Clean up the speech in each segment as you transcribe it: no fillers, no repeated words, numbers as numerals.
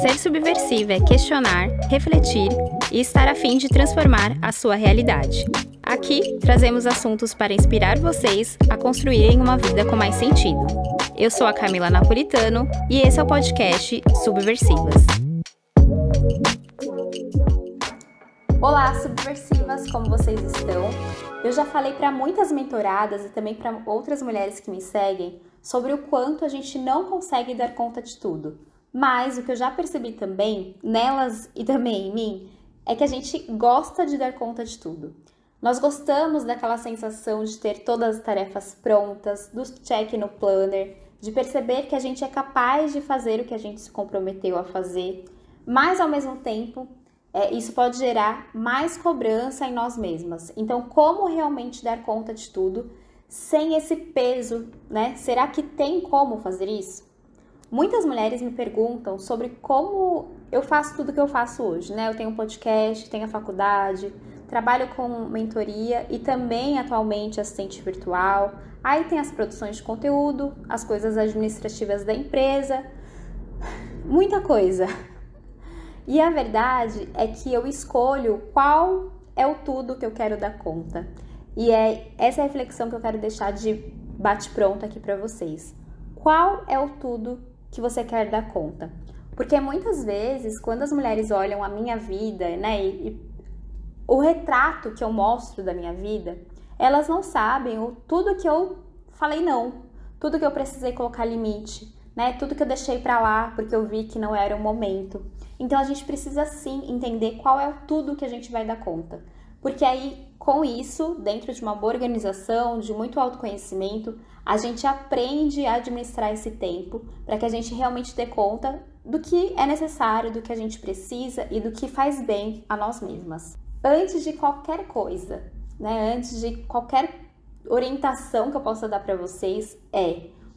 Ser subversiva é questionar, refletir e estar a fim de transformar a sua realidade. Aqui trazemos assuntos para inspirar vocês a construírem uma vida com mais sentido. Eu sou a Camila Napolitano e esse é o podcast Subversivas. Olá, subversivas, como vocês estão? Eu já falei para muitas mentoradas e também para outras mulheres que me seguem sobre o quanto a gente não consegue dar conta de tudo. Mas o que eu já percebi também, nelas e também em mim, é que a gente gosta de dar conta de tudo. Nós gostamos daquela sensação de ter todas as tarefas prontas, do check no planner, de perceber que a gente é capaz de fazer o que a gente se comprometeu a fazer, mas ao mesmo tempo, isso pode gerar mais cobrança em nós mesmas. Então, como realmente dar conta de tudo sem esse peso, né? Será que tem como fazer isso? Muitas mulheres me perguntam sobre como eu faço tudo que eu faço hoje, né? Eu tenho um podcast, tenho a faculdade, trabalho com mentoria e também atualmente assistente virtual. Aí tem as produções de conteúdo, as coisas administrativas da empresa, muita coisa. E a verdade é que eu escolho qual é o tudo que eu quero dar conta. E é essa reflexão que eu quero deixar de bate-pronto aqui para vocês. Qual é o tudo que você quer dar conta? Porque muitas vezes, quando as mulheres olham a minha vida, né, e o retrato que eu mostro da minha vida, elas não sabem tudo que eu falei não, tudo que eu precisei colocar limite, né, tudo que eu deixei para lá porque eu vi que não era o momento. Então a gente precisa sim entender qual é o tudo que a gente vai dar conta. Porque aí, com isso, dentro de uma boa organização, de muito autoconhecimento, a gente aprende a administrar esse tempo para que a gente realmente dê conta do que é necessário, do que a gente precisa e do que faz bem a nós mesmas. Antes de qualquer coisa, né? Antes de qualquer orientação que eu possa dar para vocês,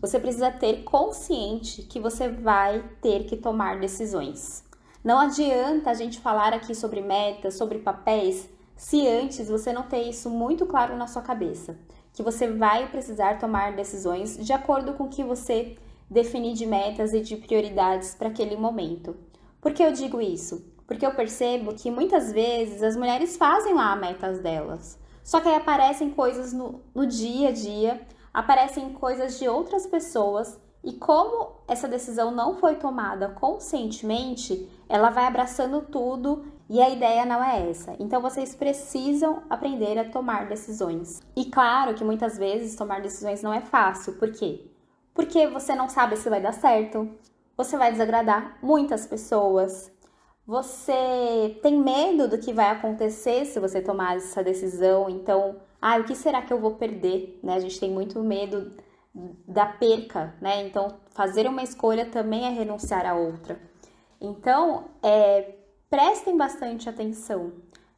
você precisa ter consciente que você vai ter que tomar decisões. Não adianta a gente falar aqui sobre metas, sobre papéis, se antes você não ter isso muito claro na sua cabeça, que você vai precisar tomar decisões de acordo com o que você definir de metas e de prioridades para aquele momento. Por que eu digo isso? Porque eu percebo que muitas vezes as mulheres fazem lá as metas delas, só que aí aparecem coisas no dia a dia, aparecem coisas de outras pessoas e como essa decisão não foi tomada conscientemente, ela vai abraçando tudo e a ideia não é essa. Então vocês precisam aprender a tomar decisões. E claro que muitas vezes tomar decisões não é fácil. Por quê? Porque você não sabe se vai dar certo, você vai desagradar muitas pessoas, você tem medo do que vai acontecer se você tomar essa decisão. Então, o que será que eu vou perder? Né? A gente tem muito medo da perca, né? Então, fazer uma escolha também é renunciar a outra. Então, prestem bastante atenção.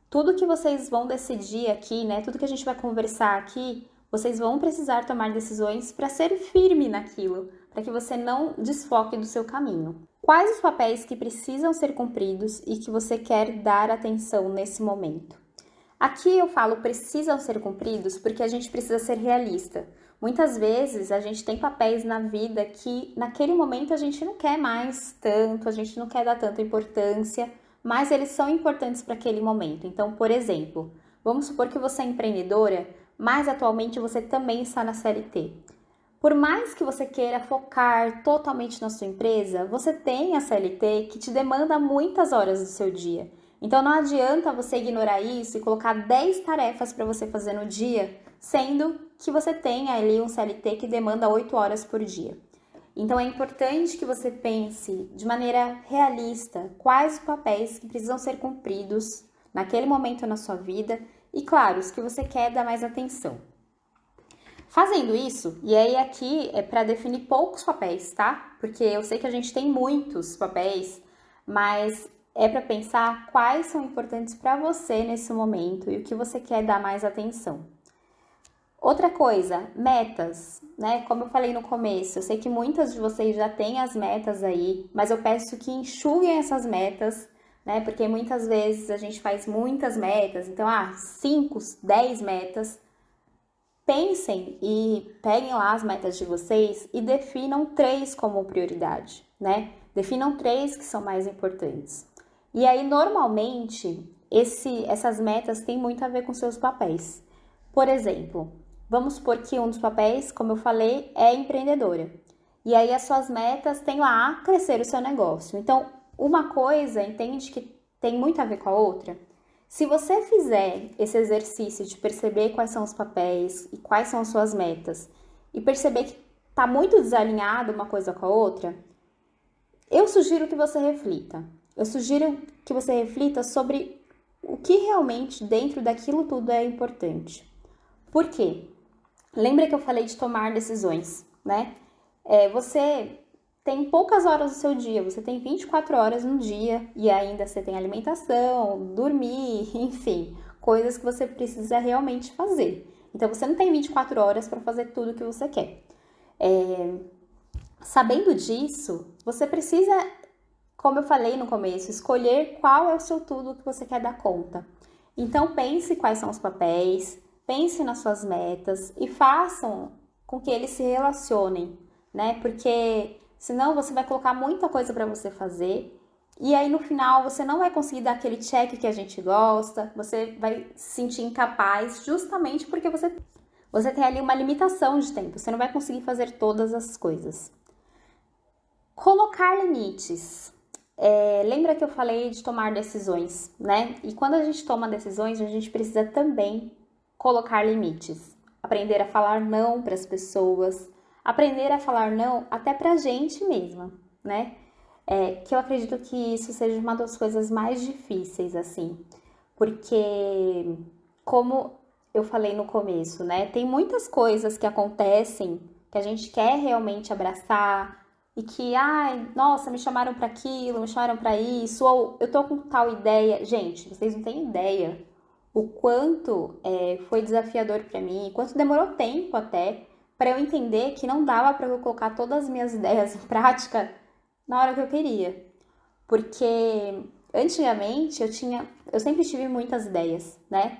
Tudo que vocês vão decidir aqui, né? Tudo que a gente vai conversar aqui, vocês vão precisar tomar decisões para ser firme naquilo, para que você não desfoque do seu caminho. Quais os papéis que precisam ser cumpridos e que você quer dar atenção nesse momento? Aqui eu falo precisam ser cumpridos porque a gente precisa ser realista. Muitas vezes a gente tem papéis na vida que naquele momento a gente não quer mais tanto, a gente não quer dar tanta importância, mas eles são importantes para aquele momento. Então, por exemplo, vamos supor que você é empreendedora, mas atualmente você também está na CLT. Por mais que você queira focar totalmente na sua empresa, você tem a CLT que te demanda muitas horas do seu dia. Então não adianta você ignorar isso e colocar 10 tarefas para você fazer no dia, sendo que você tem ali um CLT que demanda 8 horas por dia. Então é importante que você pense de maneira realista quais os papéis que precisam ser cumpridos naquele momento na sua vida e, claro, os que você quer dar mais atenção. Fazendo isso, e aí aqui é para definir poucos papéis, tá? Porque eu sei que a gente tem muitos papéis, mas é para pensar quais são importantes para você nesse momento e o que você quer dar mais atenção. Outra coisa, metas, né? Como eu falei no começo, eu sei que muitas de vocês já têm as metas aí, mas eu peço que enxuguem essas metas, né? Porque muitas vezes a gente faz muitas metas, então, 5, 10 metas. Pensem e peguem lá as metas de vocês e definam 3 como prioridade. né? Definam 3 que são mais importantes. E aí, normalmente, essas metas têm muito a ver com seus papéis. Por exemplo, vamos supor que um dos papéis, como eu falei, é empreendedora. E aí, as suas metas têm lá crescer o seu negócio. Então, uma coisa, entende que tem muito a ver com a outra? Se você fizer esse exercício de perceber quais são os papéis e quais são as suas metas, e perceber que está muito desalinhado uma coisa com a outra, eu sugiro que você reflita. Eu sugiro que você reflita sobre o que realmente dentro daquilo tudo é importante. Por quê? Lembra que eu falei de tomar decisões, né? Você tem poucas horas do seu dia, você tem 24 horas no dia e ainda você tem alimentação, dormir, enfim, coisas que você precisa realmente fazer. Então, você não tem 24 horas para fazer tudo o que você quer. Sabendo disso, você precisa, como eu falei no começo, escolher qual é o seu tudo que você quer dar conta. Então, pense quais são os papéis, pense nas suas metas e façam com que eles se relacionem, né? Porque senão você vai colocar muita coisa para você fazer e aí no final você não vai conseguir dar aquele check que a gente gosta, você vai se sentir incapaz justamente porque você tem ali uma limitação de tempo, você não vai conseguir fazer todas as coisas. Colocar limites. Lembra que eu falei de tomar decisões, né? E quando a gente toma decisões, a gente precisa também colocar limites. Aprender a falar não para as pessoas, aprender a falar não até pra gente mesma, né? Que eu acredito que isso seja uma das coisas mais difíceis, assim. Porque, como eu falei no começo, né? Tem muitas coisas que acontecem que a gente quer realmente abraçar e que, nossa, me chamaram pra aquilo, me chamaram pra isso, ou eu tô com tal ideia. Gente, vocês não têm ideia o quanto foi desafiador pra mim, quanto demorou tempo até para eu entender que não dava para eu colocar todas as minhas ideias em prática na hora que eu queria. Porque antigamente eu sempre tive muitas ideias, né?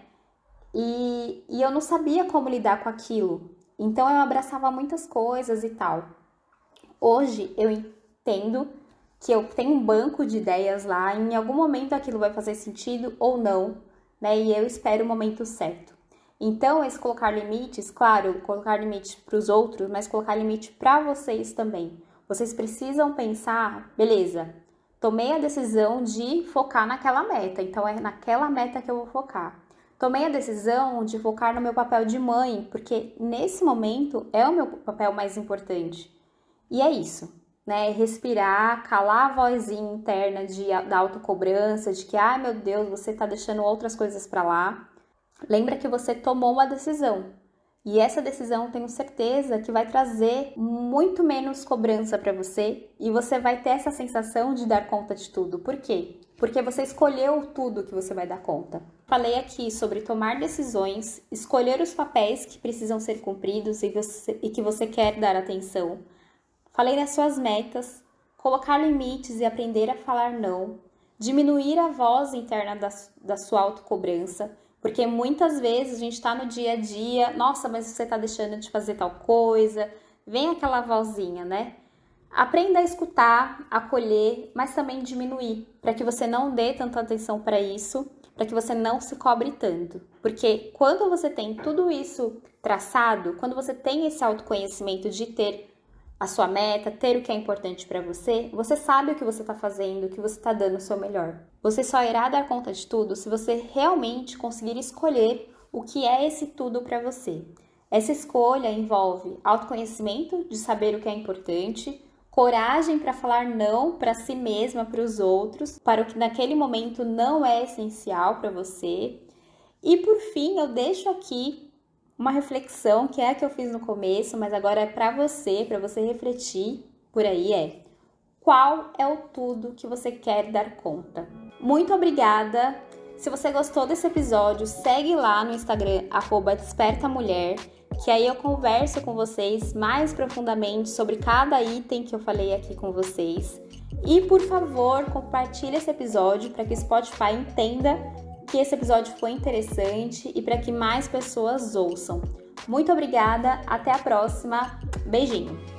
E eu não sabia como lidar com aquilo. Então eu abraçava muitas coisas e tal. Hoje eu entendo que eu tenho um banco de ideias lá, em algum momento aquilo vai fazer sentido ou não, né? E eu espero o momento certo. Então, esse colocar limites, claro, colocar limite para os outros, mas colocar limite para vocês também. Vocês precisam pensar, beleza, tomei a decisão de focar naquela meta, então é naquela meta que eu vou focar. Tomei a decisão de focar no meu papel de mãe, porque nesse momento é o meu papel mais importante. E é isso, né? Respirar, calar a vozinha interna da autocobrança, de que, meu Deus, você tá deixando outras coisas para lá. Lembra que você tomou uma decisão e essa decisão tenho certeza que vai trazer muito menos cobrança para você e você vai ter essa sensação de dar conta de tudo. Por quê? Porque você escolheu tudo que você vai dar conta. Falei aqui sobre tomar decisões, escolher os papéis que precisam ser cumpridos e que você quer dar atenção. Falei das suas metas, colocar limites e aprender a falar não, diminuir a voz interna da sua autocobrança. Porque muitas vezes a gente está no dia a dia, nossa, mas você está deixando de fazer tal coisa, vem aquela vozinha, né? Aprenda a escutar, acolher, mas também diminuir, para que você não dê tanta atenção para isso, para que você não se cobre tanto. Porque quando você tem tudo isso traçado, quando você tem esse autoconhecimento de ter a sua meta, ter o que é importante para você, você sabe o que você está fazendo, o que você está dando o seu melhor. Você só irá dar conta de tudo se você realmente conseguir escolher o que é esse tudo para você. Essa escolha envolve autoconhecimento, de saber o que é importante, coragem para falar não para si mesma, para os outros, para o que naquele momento não é essencial para você. E por fim, eu deixo aqui uma reflexão que é a que eu fiz no começo, mas agora é para você refletir por aí, qual é o tudo que você quer dar conta? Muito obrigada! Se você gostou desse episódio, segue lá no Instagram, @despertamulher, que aí eu converso com vocês mais profundamente sobre cada item que eu falei aqui com vocês. E, por favor, compartilhe esse episódio para que o Spotify entenda que esse episódio foi interessante e para que mais pessoas ouçam. Muito obrigada, até a próxima, beijinho!